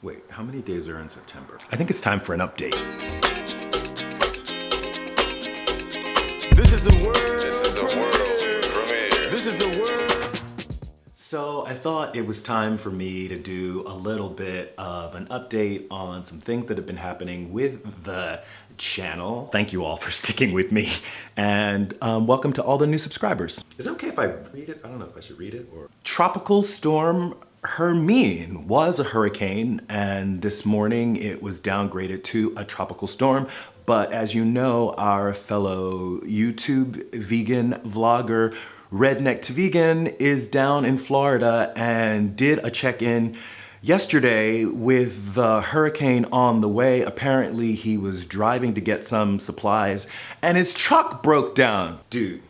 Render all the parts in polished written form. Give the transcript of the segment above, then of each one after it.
Wait, how many days are in September? I think it's time for an update. This is a world premiere. This is a world. So I thought it was time for me to do a little bit of an update on some things that have been happening with the channel. Thank you all for sticking with me, and welcome to all the new subscribers. Is it okay if I read it? I don't know if I should read it or... Tropical storm Hermine was a hurricane, and this morning it was downgraded to a tropical storm. But as you know, our fellow YouTube vegan vlogger, Redneck to Vegan, is down in Florida and did a check-in yesterday with the hurricane on the way. Apparently he was driving to get some supplies and his truck broke down. Dude,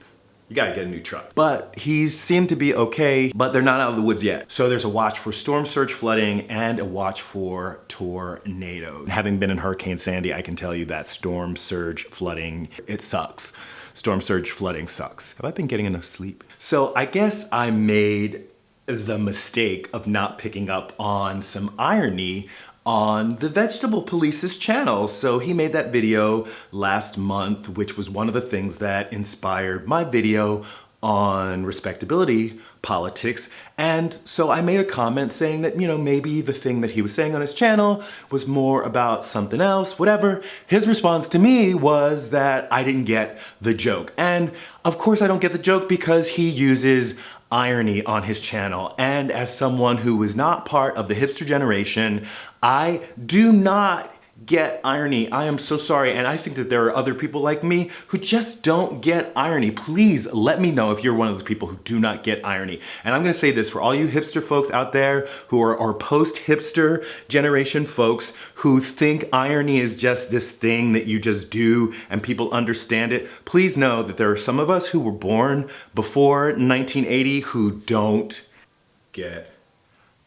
you gotta get a new truck. But he seemed to be okay, but they're not out of the woods yet. So there's a watch for storm surge flooding and a watch for tornadoes. Having been in Hurricane Sandy, I can tell you that storm surge flooding, it sucks. Storm surge flooding sucks. Have I been getting enough sleep? So I guess I made the mistake of not picking up on some irony on the Vegetable Police's channel. So he made that video last month, which was one of the things that inspired my video on respectability politics. And so I made a comment saying that, you know, maybe the thing that he was saying on his channel was more about something else, whatever. His response to me was that I didn't get the joke. And of course I don't get the joke because he uses irony on his channel. And as someone who is not part of the hipster generation, I do not get irony. I am so sorry, and I think that there are other people like me who just don't get irony. Please let me know if you're one of those people who do not get irony. And I'm gonna say this for all you hipster folks out there who are post-hipster generation folks who think irony is just this thing that you just do and people understand it. Please know that there are some of us who were born before 1980 who don't get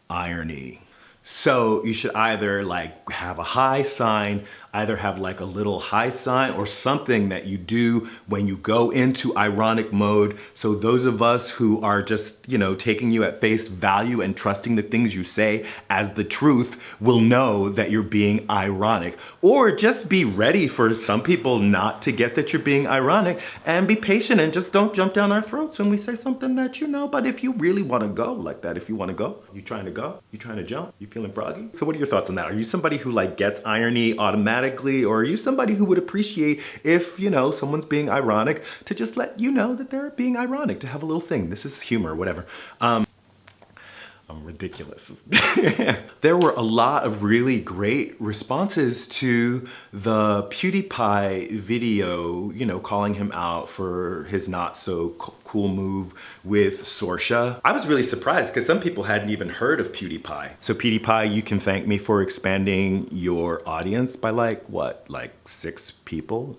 irony. So you should either like have a high sign, either have like a little high sign or something that you do when you go into ironic mode. So those of us who are just, you know, taking you at face value and trusting the things you say as the truth will know that you're being ironic. Or just be ready for some people not to get that you're being ironic, and be patient and just don't jump down our throats when we say something that you know. But if you really want to go like that, if you want to go, you trying to go? You trying to jump? You feeling froggy? So what are your thoughts on that? Are you somebody who like gets irony automatically, or are you somebody who would appreciate if, you know, someone's being ironic to just let you know that they're being ironic, to have a little thing? This is humor, whatever. I'm ridiculous. There were a lot of really great responses to the Pewdiepie video, you know, calling him out for his not so cool move with Sorsha. I was really surprised because some people hadn't even heard of Pewdiepie. So Pewdiepie, you can thank me for expanding your audience by like, what, like 6 people?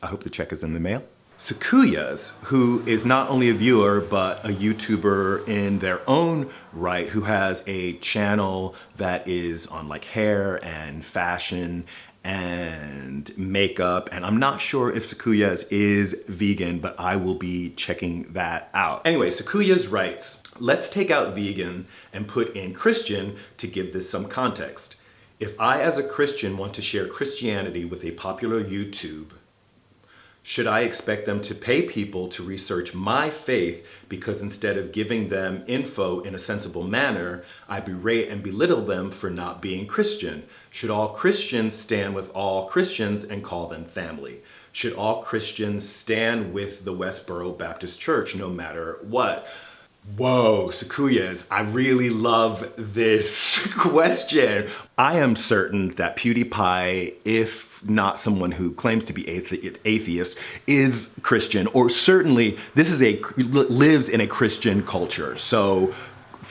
I hope the check is in the mail. Sakuyas, who is not only a viewer, but a YouTuber in their own right, who has a channel that is on like hair and fashion and makeup. And I'm not sure if Sakuyas is vegan, but I will be checking that out. Anyway, Sakuyas writes, let's take out vegan and put in Christian to give this some context. If I, as a Christian, want to share Christianity with a popular YouTube, should I expect them to pay people to research my faith because instead of giving them info in a sensible manner, I berate and belittle them for not being Christian? Should all Christians stand with all Christians and call them family? Should all Christians stand with the Westboro Baptist Church no matter what? Whoa, Sakuyas, I really love this question. I am certain that Pewdiepie, if not someone who claims to be atheist, is Christian, or certainly lives in a Christian culture. So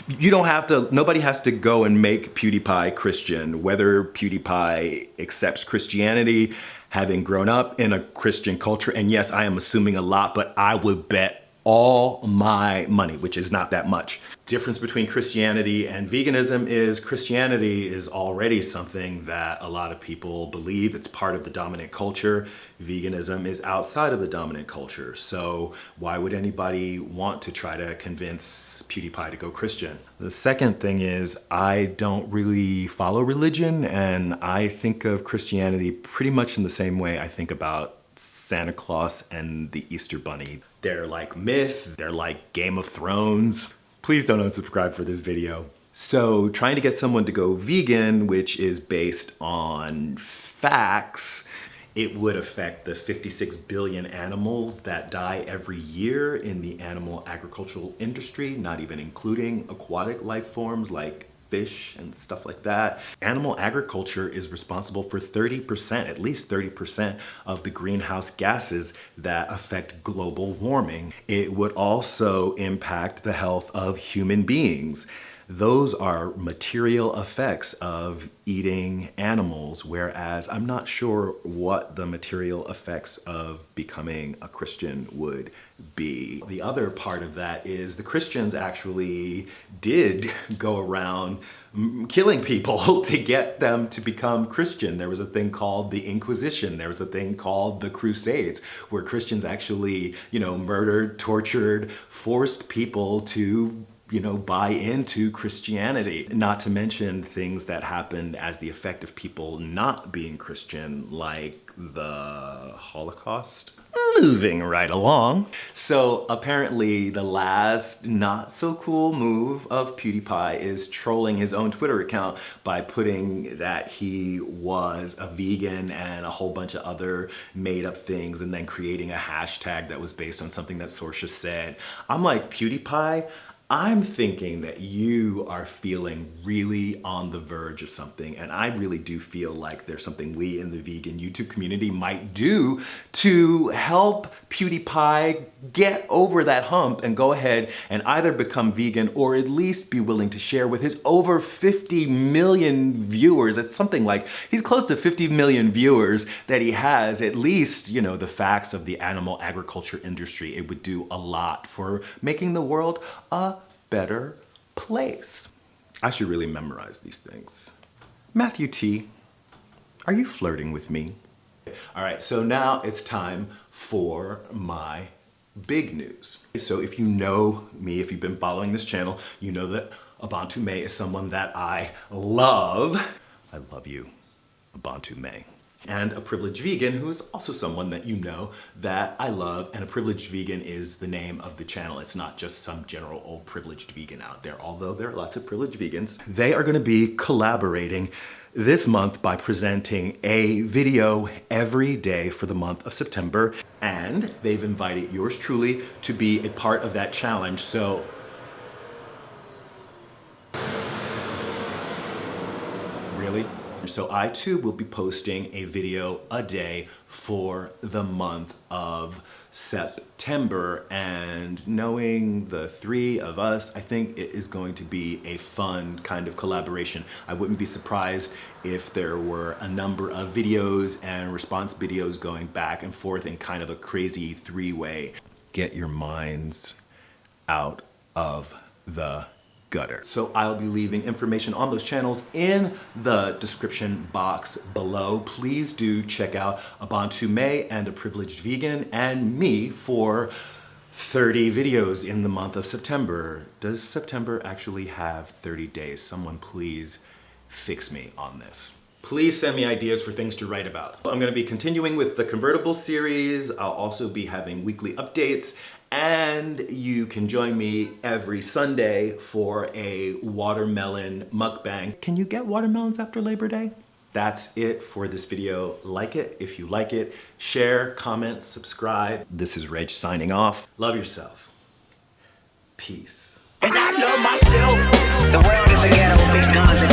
you don't have to, nobody has to go and make Pewdiepie Christian. Whether Pewdiepie accepts Christianity, having grown up in a Christian culture, and yes, I am assuming a lot, but I would bet all my money, which is not that much. Difference between Christianity and veganism is Christianity is already something that a lot of people believe. It's part of the dominant culture. Veganism is outside of the dominant culture. So why would anybody want to try to convince PewDiePie to go Christian? The second thing is I don't really follow religion, and I think of Christianity pretty much in the same way I think about Santa Claus and the Easter Bunny. They're like myth, they're like Game of Thrones. Please don't unsubscribe for this video. So trying to get someone to go vegan, which is based on facts, it would affect the 56 billion animals that die every year in the animal agricultural industry, not even including aquatic life forms like fish and stuff like that. Animal agriculture is responsible for 30%, at least 30% of the greenhouse gases that affect global warming. It would also impact the health of human beings. Those are material effects of eating animals, whereas I'm not sure what the material effects of becoming a Christian would be. The other part of that is the Christians actually did go around killing people to get them to become Christian. There was a thing called the Inquisition. There was a thing called the Crusades, where Christians actually, murdered, tortured, forced people to buy into Christianity. Not to mention things that happened as the effect of people not being Christian, like the Holocaust. Moving right along. So apparently the last not so cool move of PewDiePie is trolling his own Twitter account by putting that he was a vegan and a whole bunch of other made up things, and then creating a hashtag that was based on something that Sorsha said. I'm like, PewDiePie, I'm thinking that you are feeling really on the verge of something, and I really do feel like there's something we in the vegan YouTube community might do to help PewDiePie get over that hump and go ahead and either become vegan or at least be willing to share with his over 50 million viewers. It's something like, he's close to 50 million viewers that he has, at least, the facts of the animal agriculture industry. It would do a lot for making the world a better place. I should really memorize these things. Matthew T, are you flirting with me? All right, so now it's time for my big news. So if you know me, if you've been following this channel, you know that Abantu May is someone that I love. I love you, Abantu May. And a privileged vegan who is also someone that you know that I love. And a privileged vegan is the name of the channel. It's not just some general old privileged vegan out there, although there are lots of privileged vegans. They are gonna be collaborating this month by presenting a video every day for the month of September. And they've invited yours truly to be a part of that challenge. So really? So I too will be posting a video a day for the month of September, and knowing the three of us, I think it is going to be a fun kind of collaboration. I wouldn't be surprised if there were a number of videos and response videos going back and forth in kind of a crazy three-way. Get your minds out of the gutter. So I'll be leaving information on those channels in the description box below. Please do check out Abantu May and A Privileged Vegan and me for 30 videos in the month of September. Does September actually have 30 days? Someone please fix me on this. Please send me ideas for things to write about. I'm gonna be continuing with the convertible series. I'll also be having weekly updates, and you can join me every Sunday for a watermelon mukbang. Can you get watermelons after Labor Day? That's it for this video. Like it if you like it. Share, comment, subscribe. This is Reg signing off. Love yourself. Peace. And I love myself. The world is a ghetto with big guns and